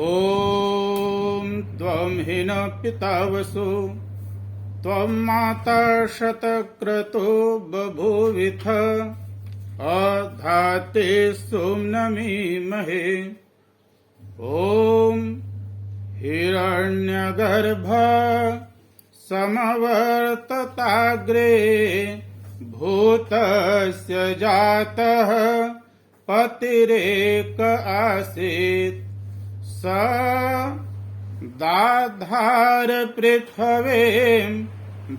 ॐ त्वं हि न पितावसु त्वं माता शतक्रतो बभूविथ अधाते सुम्नमीमहे। ॐ हिरण्यगर्भ समवर्तताग्रे भूतस्य जातः पतिरेक आसीत् स दाधार पृथ्वीं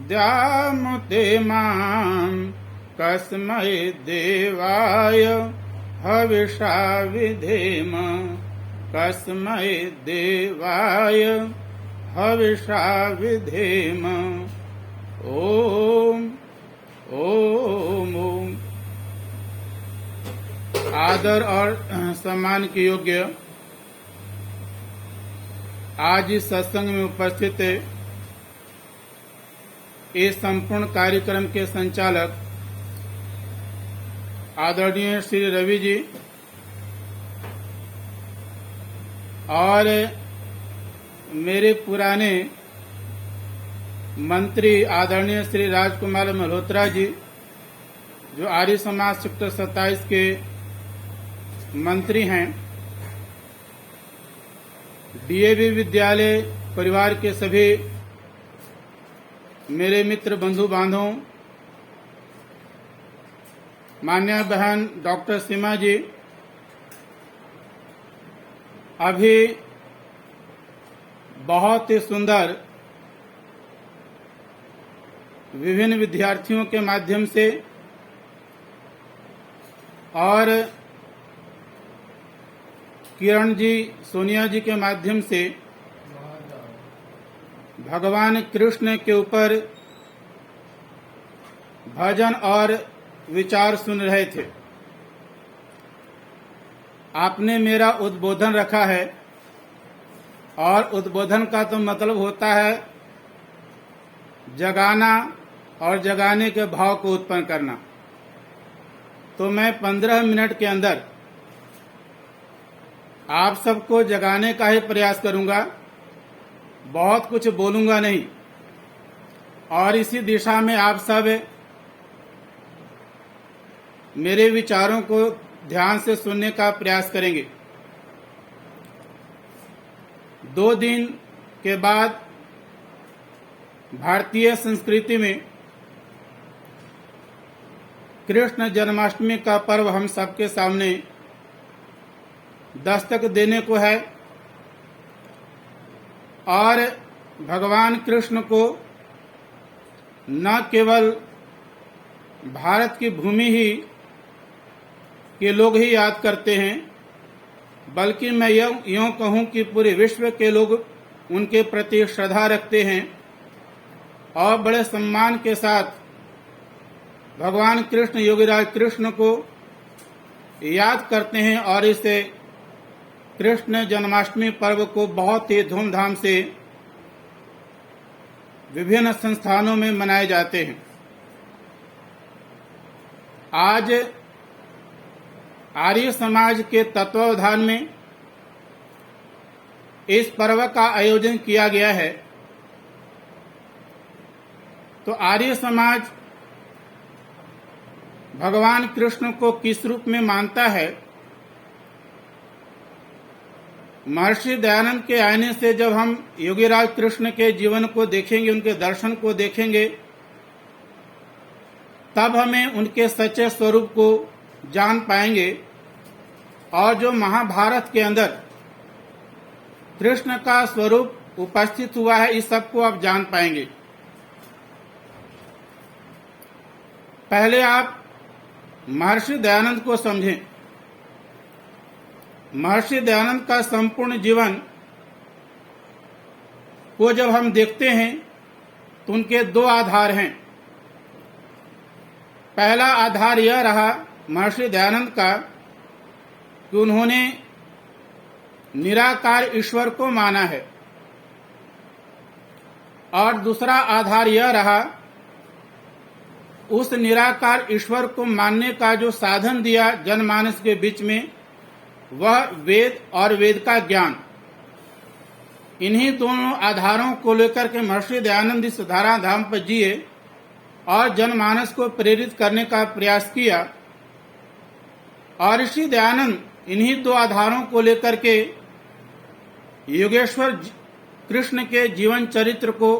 द्यामुते मां कस्मै देवाय हविषा विधेम कस्मै देवाय हविषा विधेम। ओम ओम ओम। आदर और सम्मान के योग्य आज इस सत्संग में उपस्थित इस संपूर्ण कार्यक्रम के संचालक आदरणीय श्री रवि जी और मेरे पुराने मंत्री आदरणीय श्री राजकुमार मल्होत्रा जी, जो आर्य समाज सेक्टर 27 के मंत्री हैं, डीएवी विद्यालय परिवार के सभी मेरे मित्र बंधु बांधवों, मान्य बहन डॉक्टर सीमा जी, अभी बहुत ही सुंदर विभिन्न विद्यार्थियों के माध्यम से और किरण जी, सोनिया जी के माध्यम से भगवान कृष्ण के ऊपर भजन और विचार सुन रहे थे। आपने मेरा उद्बोधन रखा है और उद्बोधन का तो मतलब होता है जगाना और जगाने के भाव को उत्पन्न करना। तो मैं 15 मिनट के अंदर आप सबको जगाने का ही प्रयास करूंगा, बहुत कुछ बोलूंगा नहीं, और इसी दिशा में आप सब मेरे विचारों को ध्यान से सुनने का प्रयास करेंगे। 2 दिन के बाद भारतीय संस्कृति में कृष्ण जन्माष्टमी का पर्व हम सबके सामने दस्तक देने को है और भगवान कृष्ण को न केवल भारत की भूमि ही के लोग ही याद करते हैं, बल्कि मैं यूं कहूं कि पूरे विश्व के लोग उनके प्रति श्रद्धा रखते हैं और बड़े सम्मान के साथ भगवान कृष्ण, योगीराज कृष्ण को याद करते हैं और इसे कृष्ण जन्माष्टमी पर्व को बहुत ही धूमधाम से विभिन्न संस्थानों में मनाए जाते हैं। आज आर्य समाज के तत्वावधान में इस पर्व का आयोजन किया गया है। तो आर्य समाज भगवान कृष्ण को किस रूप में मानता है? महर्षि दयानंद के आईने से जब हम योगीराज कृष्ण के जीवन को देखेंगे, उनके दर्शन को देखेंगे, तब हमें उनके सच्चे स्वरूप को जान पाएंगे और जो महाभारत के अंदर कृष्ण का स्वरूप उपस्थित हुआ है, इस सब को आप जान पाएंगे। पहले आप महर्षि दयानंद को समझें। महर्षि दयानंद का संपूर्ण जीवन को जब हम देखते हैं तो उनके 2 आधार हैं। पहला आधार यह रहा महर्षि दयानंद का कि उन्होंने निराकार ईश्वर को माना है, और दूसरा आधार यह रहा उस निराकार ईश्वर को मानने का जो साधन दिया जनमानस के बीच में, वह वेद और वेद का ज्ञान। इन्हीं दोनों आधारों को लेकर के महर्षि दयानंद इस धारा धाम पर जिए और जनमानस को प्रेरित करने का प्रयास किया। और ऋषि दयानंद इन्हीं दो आधारों को लेकर के योगेश्वर कृष्ण के जीवन चरित्र को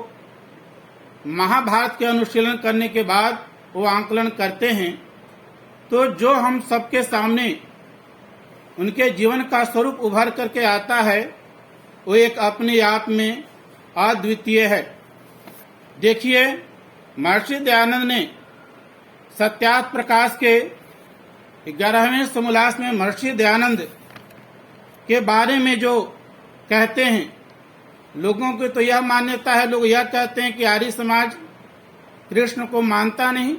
महाभारत के अनुशीलन करने के बाद वो आंकलन करते हैं। तो जो हम सबके सामने उनके जीवन का स्वरूप उभर करके आता है वो एक अपने आप में अद्वितीय है। देखिए, महर्षि दयानंद ने सत्यार्थ प्रकाश के 11वें समोल्लास में महर्षि दयानंद के बारे में जो कहते हैं, लोगों की तो यह मान्यता है, लोग यह कहते हैं कि आर्य समाज कृष्ण को मानता नहीं,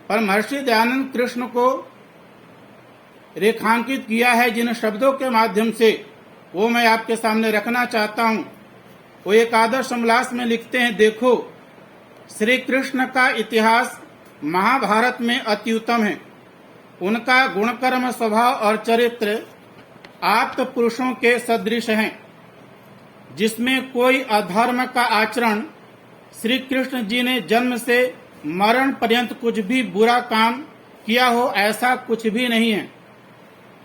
पर महर्षि दयानंद कृष्ण को रेखांकित किया है जिन शब्दों के माध्यम से, वो मैं आपके सामने रखना चाहता हूँ। वो एक आदर्श समोल्लास में लिखते हैं, देखो श्री कृष्ण का इतिहास महाभारत में अति उत्तम है। उनका गुणकर्म स्वभाव और चरित्र आप्त पुरुषों के सदृश हैं, जिसमें कोई अधर्म का आचरण श्री कृष्ण जी ने जन्म से मरण पर्यंत कुछ भी बुरा काम किया हो ऐसा कुछ भी नहीं है।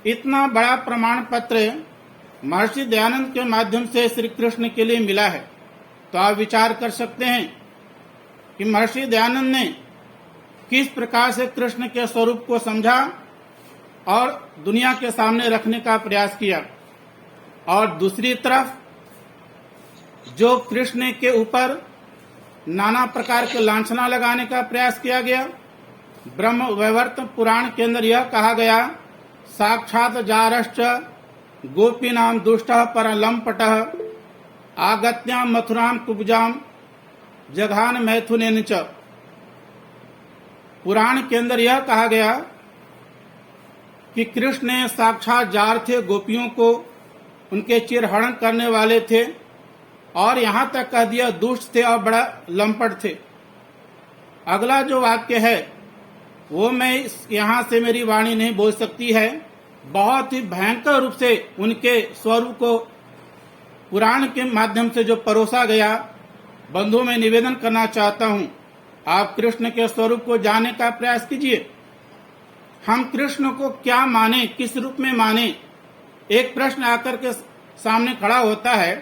इतना बड़ा प्रमाण पत्र महर्षि दयानंद के माध्यम से श्री कृष्ण के लिए मिला है। तो आप विचार कर सकते हैं कि महर्षि दयानंद ने किस प्रकार से कृष्ण के स्वरूप को समझा और दुनिया के सामने रखने का प्रयास किया। और दूसरी तरफ जो कृष्ण के ऊपर नाना प्रकार के लांछना लगाने का प्रयास किया गया, ब्रह्म वैवर्त पुराण के अंदर यह कहा गया, साक्षात जारश्च गोपीनाम दुष्टः परलंपटः आगत्याम मथुराम कुब्जाम जघान मैथुनेन च। पुराण के अंदर यह कहा गया कि कृष्ण साक्षात जार थे, गोपियों को उनके चिरहरण करने वाले थे, और यहाँ तक कह दिया दुष्ट थे और बड़ा लंपट थे। अगला जो वाक्य है वो मैं यहाँ से मेरी वाणी नहीं बोल सकती है, बहुत ही भयंकर रूप से उनके स्वरूप को पुराण के माध्यम से जो परोसा गया। बंधुओं, में निवेदन करना चाहता हूँ, आप कृष्ण के स्वरूप को जानने का प्रयास कीजिए। हम कृष्ण को क्या माने, किस रूप में माने? एक प्रश्न आकर के सामने खड़ा होता है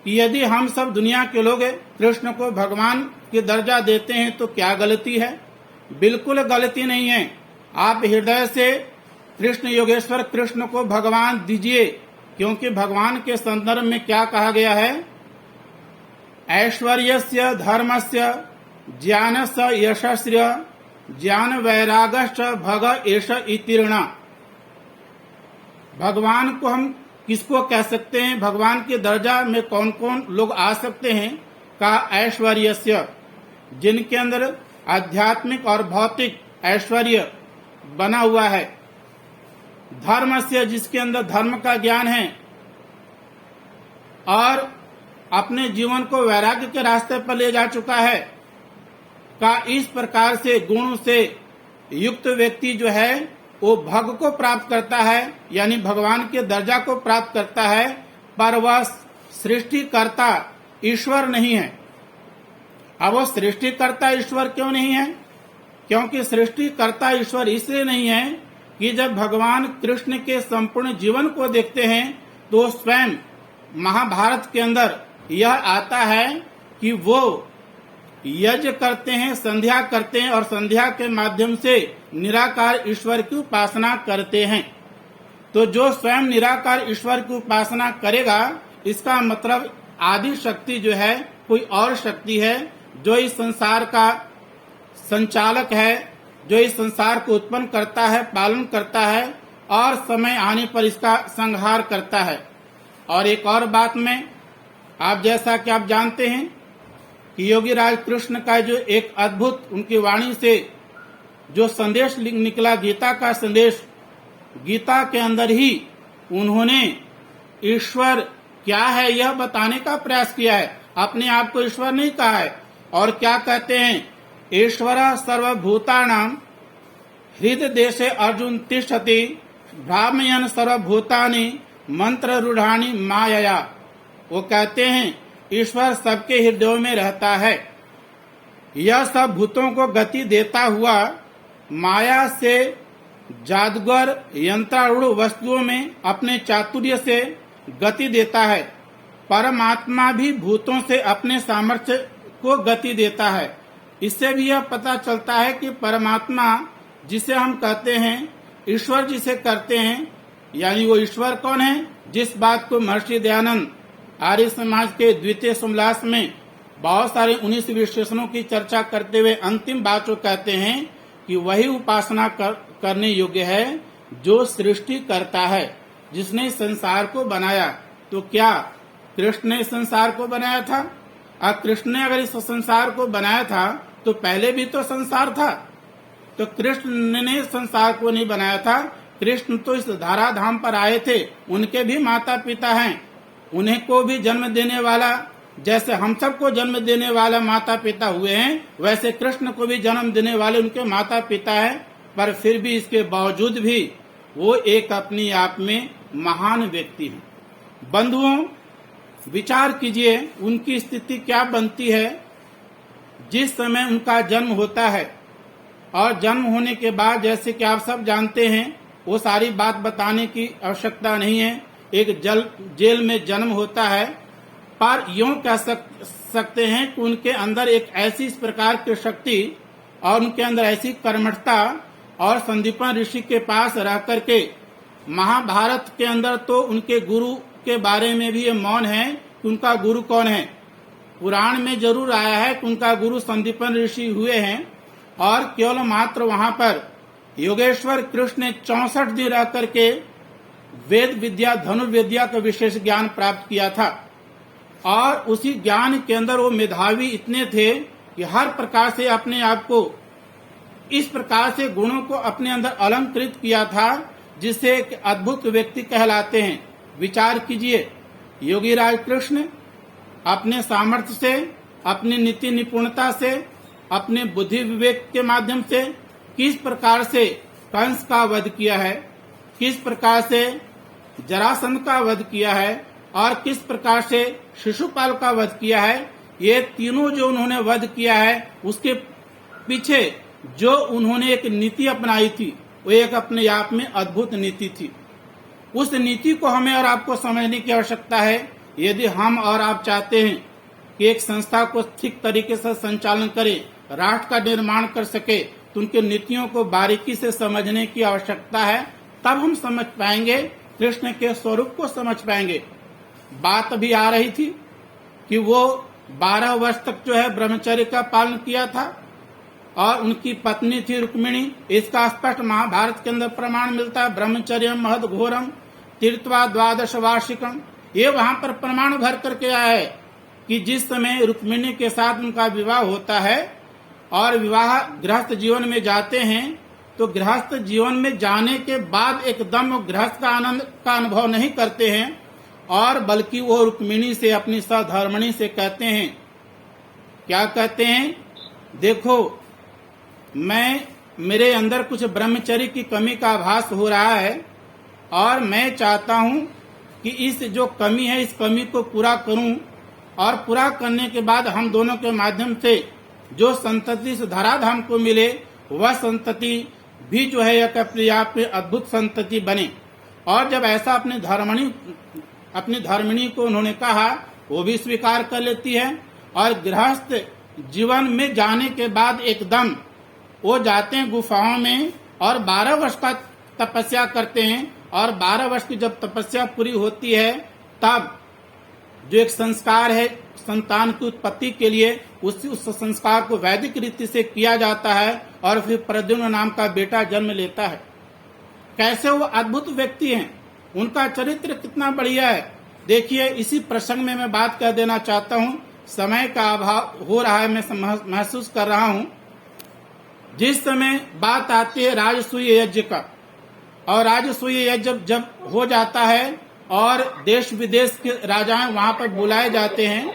कि यदि हम सब दुनिया के लोग कृष्ण को भगवान की दर्जा देते हैं तो क्या गलती है? बिल्कुल गलती नहीं है। आप हृदय से कृष्ण योगेश्वर कृष्ण को भगवान दीजिए, क्योंकि भगवान के संदर्भ में क्या कहा गया है? ऐश्वर्यस्य धर्मस्य ज्ञानस्य यशस्य ज्ञान वैरागश्च भग एष इतिर्णा। भगवान को हम किसको कह सकते हैं? भगवान के दर्जा में कौन कौन लोग आ सकते हैं? का ऐश्वर्यस्य, जिनके अंदर आध्यात्मिक और भौतिक ऐश्वर्य बना हुआ है। धर्मस्य, जिसके अंदर धर्म का ज्ञान है और अपने जीवन को वैराग्य के रास्ते पर ले जा चुका है। का इस प्रकार से गुण से युक्त व्यक्ति जो है वो भग को प्राप्त करता है, यानी भगवान के दर्जा को प्राप्त करता है, पर वह सृष्टिकर्ता ईश्वर नहीं है। अब वो सृष्टिकर्ता ईश्वर क्यों नहीं है? क्योंकि सृष्टिकर्ता ईश्वर इसलिए नहीं है कि जब भगवान कृष्ण के संपूर्ण जीवन को देखते हैं तो स्वयं महाभारत के अंदर यह आता है कि वो यज्ञ करते हैं, संध्या करते हैं और संध्या के माध्यम से निराकार ईश्वर की उपासना करते हैं। तो जो स्वयं निराकार ईश्वर की उपासना करेगा, इसका मतलब आदि शक्ति जो है कोई और शक्ति है जो इस संसार का संचालक है, जो इस संसार को उत्पन्न करता है, पालन करता है और समय आने पर इसका संहार करता है। और एक और बात में, आप जैसा कि आप जानते हैं कि योगीराज कृष्ण का जो एक अद्भुत उनकी वाणी से जो संदेश निकला, गीता का संदेश, गीता के अंदर ही उन्होंने ईश्वर क्या है यह बताने का प्रयास किया है। अपने आप को ईश्वर नहीं कहा है। और क्या कहते हैं? ईश्वर सर्वभूतानां हृदय देशे अर्जुन तिष्ठति भ्रामयन सर्वभूतानि मंत्र रूढ़ानी माया। वो कहते हैं ईश्वर सबके हृदयों में रहता है। यह सब भूतों को गति देता हुआ माया से जादूगर यंत्रारूढ़ वस्तुओं में अपने चातुर्य से गति देता है। परमात्मा भी भूतों से अपने सामर्थ्य को गति देता है। इससे भी यह पता चलता है कि परमात्मा जिसे हम कहते हैं, ईश्वर जिसे करते हैं, यानी वो ईश्वर कौन है, जिस बात को महर्षि दयानंद आर्य समाज के द्वितीय समलास में बहुत सारे 19 विशेषणों की चर्चा करते हुए अंतिम बात को कहते हैं कि वही उपासना करने योग्य है जो सृष्टि करता है, जिसने संसार को बनाया। तो क्या कृष्ण ने संसार को बनाया था? और कृष्ण ने अगर इस संसार को बनाया था तो पहले भी तो संसार था। तो कृष्ण ने संसार को नहीं बनाया था। कृष्ण तो इस धराधाम पर आए थे, उनके भी माता पिता हैं, उन्हें को भी जन्म देने वाला, जैसे हम सबको जन्म देने वाला माता पिता हुए हैं, वैसे कृष्ण को भी जन्म देने वाले उनके माता पिता हैं। पर फिर भी इसके बावजूद भी वो एक अपने आप में महान व्यक्ति हैं। बंधुओं, विचार कीजिए उनकी स्थिति क्या बनती है जिस समय उनका जन्म होता है। और जन्म होने के बाद, जैसे कि आप सब जानते हैं, वो सारी बात बताने की आवश्यकता नहीं है। एक जेल में जन्म होता है, पर यूं कह सकते हैं कि उनके अंदर एक ऐसी इस प्रकार की शक्ति और उनके अंदर ऐसी कर्मठता, और संदीपन ऋषि के पास रह करके महाभारत के अंदर तो उनके गुरु के बारे में भी ये मौन है कि उनका गुरु कौन है। पुराण में जरूर आया है कि उनका गुरु संदीपन ऋषि हुए हैं, और केवल मात्र वहां पर योगेश्वर कृष्ण ने 64 दिन रह करके वेद विद्या, धनुर्विद्या का विशेष ज्ञान प्राप्त किया था। और उसी ज्ञान के अंदर वो मेधावी इतने थे कि हर प्रकार से अपने आप को इस प्रकार से गुणों को अपने अंदर अलंकृत किया था, जिसे एक अद्भुत व्यक्ति कहलाते हैं। विचार कीजिए, योगीराज कृष्ण अपने सामर्थ्य से, अपनी नीति निपुणता से, अपने बुद्धि विवेक के माध्यम से किस प्रकार से कंस का वध किया है, किस प्रकार से जरासंध का वध किया है, और किस प्रकार से शिशुपाल का वध किया है। ये तीनों जो उन्होंने वध किया है, उसके पीछे जो उन्होंने एक नीति अपनाई थी, वो एक अपने आप में अद्भुत नीति थी। उस नीति को हमें और आपको समझने की आवश्यकता है। यदि हम और आप चाहते हैं कि एक संस्था को ठीक तरीके से संचालन करे, राष्ट्र का निर्माण कर सके, तो उनकी नीतियों को बारीकी से समझने की आवश्यकता है। तब हम समझ पाएंगे, कृष्ण के स्वरूप को समझ पाएंगे। बात अभी आ रही थी कि वो 12 वर्ष तक जो है ब्रह्मचर्य का पालन किया था, और उनकी पत्नी थी रुक्मिणी। इसका स्पष्ट महाभारत के अंदर प्रमाण मिलता है। ब्रह्मचर्य महद घोरम तीर्थवा 12 वार्षिकम, ये वहां पर प्रमाण भर करके आया है कि जिस समय रुक्मिणी के साथ उनका विवाह होता है और विवाह गृहस्थ जीवन में जाते हैं, तो गृहस्थ जीवन में जाने के बाद एकदम गृहस्थ का आनंद का अनुभव नहीं करते हैं, और बल्कि वो रुक्मिणी से, अपनी सहधर्मिणी से कहते हैं, क्या कहते हैं, देखो मेरे अंदर कुछ ब्रह्मचर्य की कमी का आभास हो रहा है, और मैं चाहता हूं कि इस जो कमी है, इस कमी को पूरा करूं, और पूरा करने के बाद हम दोनों के माध्यम से जो संतति इस धराधाम को मिले, वह संतति भी जो है एक अपने आप में अद्भुत संतति बने। और जब ऐसा अपनी धर्मिणी को उन्होंने कहा, वो भी स्वीकार कर लेती है। और गृहस्थ जीवन में जाने के बाद एकदम वो जाते हैं गुफाओं में और 12 वर्ष का तपस्या करते हैं, और 12 वर्ष की जब तपस्या पूरी होती है, तब जो एक संस्कार है संतान की उत्पत्ति के लिए, उस संस्कार को वैदिक रीति से किया जाता है, और फिर प्रद्युम्न नाम का बेटा जन्म लेता है। कैसे वो अद्भुत व्यक्ति हैं, उनका चरित्र कितना बढ़िया है। देखिए, इसी प्रसंग में मैं बात कर देना चाहता हूँ। समय का अभाव हो रहा है, मैं महसूस कर रहा हूँ। जिस समय बात आती है राजसूय यज्ञ का, और राजसूय यज्ञ जब हो जाता है और देश विदेश के राजाएं वहां पर बुलाए जाते हैं,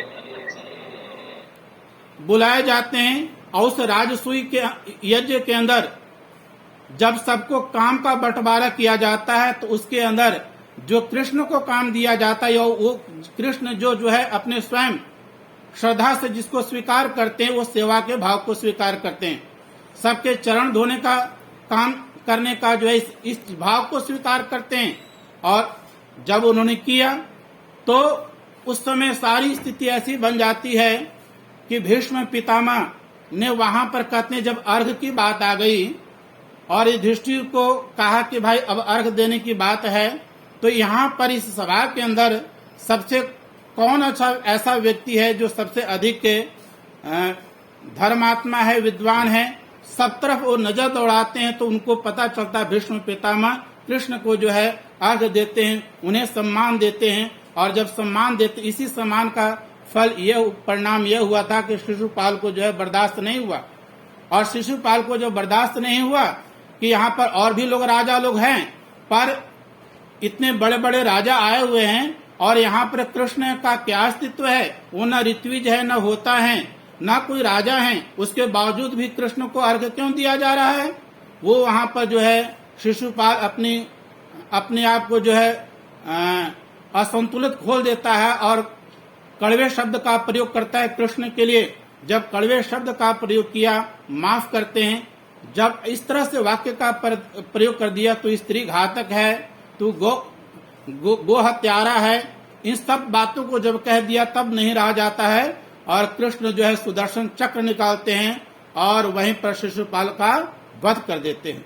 और उस राजसूय के यज्ञ के अंदर जब सबको काम का बंटवारा किया जाता है तो उसके अंदर जो कृष्ण को काम दिया जाता है वो कृष्ण जो है अपने स्वयं श्रद्धा से जिसको स्वीकार करते हैं वो सेवा के भाव को स्वीकार करते हैं। सबके चरण धोने का काम करने का जो है इस भाव को स्वीकार करते हैं। और जब उन्होंने किया तो उस समय सारी स्थिति ऐसी बन जाती है कि भीष्म पितामह ने वहां पर कहते हैं जब अर्घ की बात आ गई और युधिष्ठिर को कहा कि भाई अब अर्घ देने की बात है, तो यहाँ पर इस सभा के अंदर सबसे कौन अच्छा ऐसा व्यक्ति है जो सबसे अधिक धर्मात्मा है, विद्वान है, सब तरफ वो नजर दौड़ाते हैं तो उनको पता चलता है भीष्म पितामह कृष्ण को जो है अर्घ देते हैं, उन्हें सम्मान देते हैं। और जब सम्मान देते इसी सम्मान का फल यह परिणाम यह हुआ था कि शिशुपाल को जो है बर्दाश्त नहीं हुआ। और शिशुपाल को जो बर्दाश्त नहीं हुआ कि यहाँ पर और भी लोग राजा लोग हैं, पर इतने बड़े बड़े राजा आए हुए हैं और यहाँ पर कृष्ण का क्या अस्तित्व है, वो न ऋत्विज है, न होता है, न कोई राजा है, उसके बावजूद भी कृष्ण को अर्घ क्यों दिया जा रहा है। वो वहाँ पर जो है शिशुपाल अपने आप को जो है असंतुलित खोल देता है और कड़वे शब्द का प्रयोग करता है कृष्ण के लिए। जब कड़वे शब्द का प्रयोग किया, माफ करते हैं, जब इस तरह से वाक्य का प्रयोग कर दिया तो स्त्री घातक है, तू गो हत्यारा है, इन सब बातों को जब कह दिया तब नहीं रहा जाता है और कृष्ण जो है सुदर्शन चक्र निकालते हैं और वहीं पर शिशुपाल का वध कर देते हैं।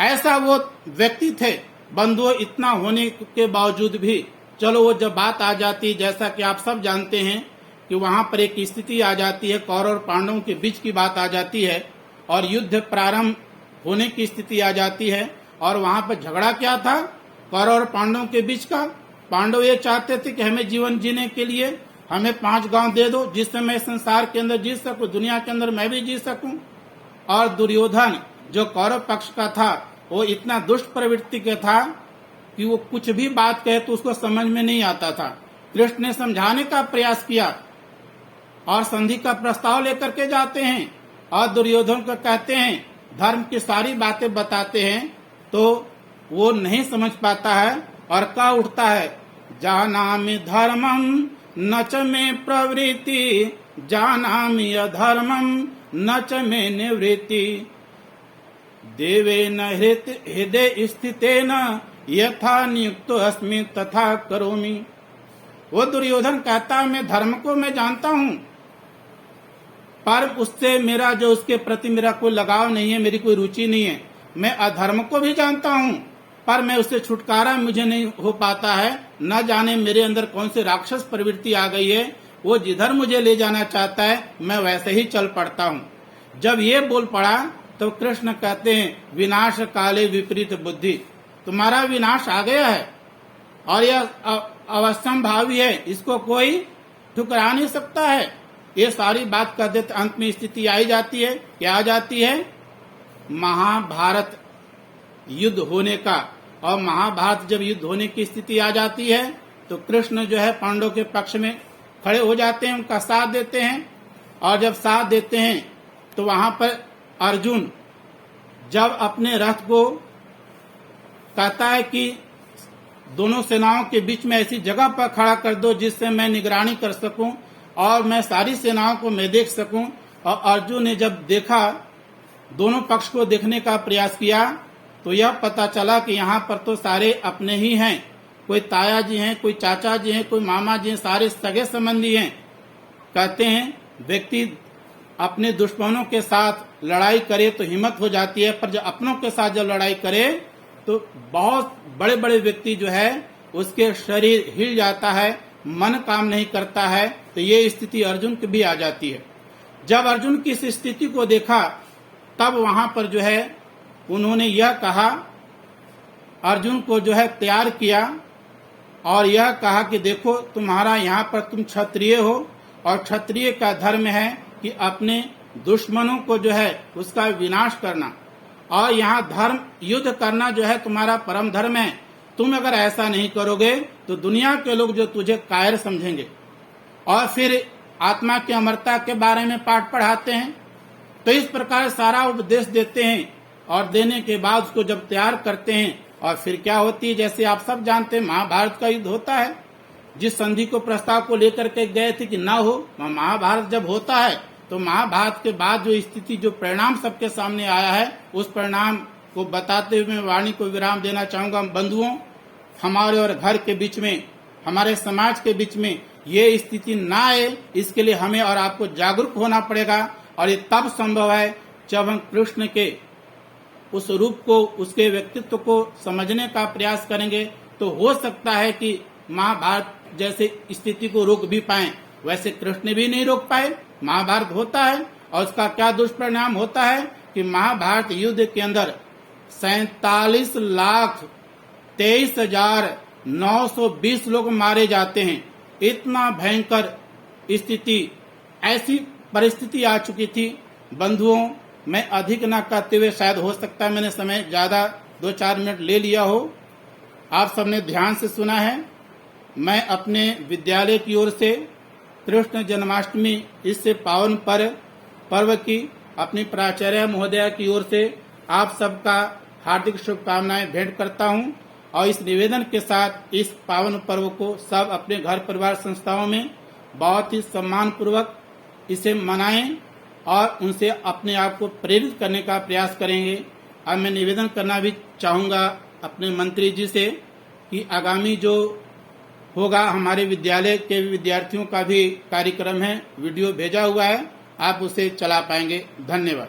ऐसा वो व्यक्ति थे। बंधुओं, इतना होने के बावजूद भी चलो वो जब बात आ जाती, जैसा कि आप सब जानते हैं कि वहां पर एक स्थिति आ जाती है, कौरव और पांडवों के बीच की बात आ जाती है और युद्ध प्रारंभ होने की स्थिति आ जाती है। और वहां पर झगड़ा क्या था, कौरव और पांडवों के बीच का। पांडव ये चाहते थे कि हमें जीवन जीने के लिए हमें 5 गांव दे दो जिससे मैं संसार के अंदर जी सकूं, दुनिया के अंदर मैं भी जी सकूं। और दुर्योधन जो कौरव पक्ष का था वो इतना दुष्ट प्रवृत्ति का था कि वो कुछ भी बात कहे तो उसको समझ में नहीं आता था। कृष्ण ने समझाने का प्रयास किया और संधि का प्रस्ताव लेकर के जाते हैं और दुर्योधन को कहते हैं, धर्म की सारी बातें बताते हैं तो वो नहीं समझ पाता है और कह उठता है, जानामि धर्मम न च में प्रवृत्ति, जानामि अधर्मम न च में निवृत्ति, देवे न हृदय स्थितेन यथा नियुक्तो अस्मि तथा करोमि। वो दुर्योधन कहता है, मैं धर्म को मैं जानता हूँ पर उससे मेरा जो उसके प्रति मेरा कोई लगाव नहीं है, मेरी कोई रुचि नहीं है। मैं अधर्म को भी जानता हूँ पर मैं उससे छुटकारा मुझे नहीं हो पाता है। न जाने मेरे अंदर कौन सी राक्षस प्रवृत्ति आ गई है, वो जिधर मुझे ले जाना चाहता है मैं वैसे ही चल पड़ता हूँ। जब ये बोल पड़ा तो कृष्ण कहते हैं, विनाश काले विपरीत बुद्धि, तुम्हारा विनाश आ गया है और यह अवश्यंभावी है, इसको कोई ठुकरा नहीं सकता है। ये सारी बात कर देते अंत में स्थिति आई जाती है, क्या आ जाती है, महाभारत युद्ध होने का। और महाभारत जब युद्ध होने की स्थिति आ जाती है तो कृष्ण जो है पांडवों के पक्ष में खड़े हो जाते हैं, उनका साथ देते हैं। और जब साथ देते हैं तो वहां पर अर्जुन जब अपने रथ को कहता है कि दोनों सेनाओं के बीच में ऐसी जगह पर खड़ा कर दो जिससे मैं निगरानी कर सकूं और मैं सारी सेनाओं को मैं देख सकूं। और अर्जुन ने जब देखा, दोनों पक्ष को देखने का प्रयास किया तो यह पता चला कि यहाँ पर तो सारे अपने ही हैं, कोई ताया जी हैं, कोई चाचा जी हैं, कोई मामा जी हैं, सारे सगे संबंधी हैं। कहते हैं व्यक्ति अपने दुश्मनों के साथ लड़ाई करे तो हिम्मत हो जाती है, पर जब अपनों के साथ जब लड़ाई करे तो बहुत बड़े बड़े व्यक्ति जो है उसके शरीर हिल जाता है, मन काम नहीं करता है। तो ये स्थिति अर्जुन की भी आ जाती है। जब अर्जुन की इस स्थिति को देखा तब वहां पर जो है उन्होंने यह कहा, अर्जुन को जो है तैयार किया और यह कहा कि देखो तुम्हारा यहाँ पर तुम क्षत्रिय हो और क्षत्रिय का धर्म है कि अपने दुश्मनों को जो है उसका विनाश करना और यहाँ धर्म युद्ध करना जो है तुम्हारा परम धर्म है। तुम अगर ऐसा नहीं करोगे तो दुनिया के लोग जो तुझे कायर समझेंगे। और फिर आत्मा की अमरता के बारे में पाठ पढ़ाते हैं। तो इस प्रकार सारा उपदेश देते हैं और देने के बाद उसको जब तैयार करते हैं और फिर क्या होती है, जैसे आप सब जानते हैं महाभारत का युद्ध होता है। जिस संधि को प्रस्ताव को लेकर के गए थे कि ना हो, महाभारत जब होता है तो महाभारत के बाद जो स्थिति, जो परिणाम सबके सामने आया है, उस परिणाम को बताते हुए मैं वाणी को विराम देना चाहूंगा। बंधुओं, हमारे और घर के बीच में, हमारे समाज के बीच में ये स्थिति ना आए, इसके लिए हमें और आपको जागरूक होना पड़ेगा। और ये तब संभव है जब हम कृष्ण के उस रूप को, उसके व्यक्तित्व को समझने का प्रयास करेंगे। तो हो सकता है कि महाभारत जैसे स्थिति को रोक भी पाए। वैसे कृष्ण भी नहीं रोक पाए, महाभारत होता है और उसका क्या दुष्परिणाम होता है कि महाभारत युद्ध के अंदर 47,23,920 लोग मारे जाते हैं। इतना भयंकर स्थिति, ऐसी परिस्थिति आ चुकी थी। बंधुओं, मैं अधिक ना कहते हुए, शायद हो सकता है मैंने समय ज्यादा 2-4 मिनट ले लिया हो, आप सबने ध्यान से सुना है। मैं अपने विद्यालय की ओर से कृष्ण जन्माष्टमी, इससे पावन पर्व की अपनी प्राचार्य महोदया की ओर से आप सबका हार्दिक शुभकामनाएं भेंट करता हूं। और इस निवेदन के साथ इस पावन पर्व को सब अपने घर परिवार संस्थाओं में बहुत ही सम्मान पूर्वक इसे मनाएं और उनसे अपने आप को प्रेरित करने का प्रयास करेंगे। अब मैं निवेदन करना भी चाहूंगा अपने मंत्री जी से कि आगामी जो होगा, हमारे विद्यालय के विद्यार्थियों का भी कार्यक्रम है, वीडियो भेजा हुआ है, आप उसे चला पाएंगे। धन्यवाद।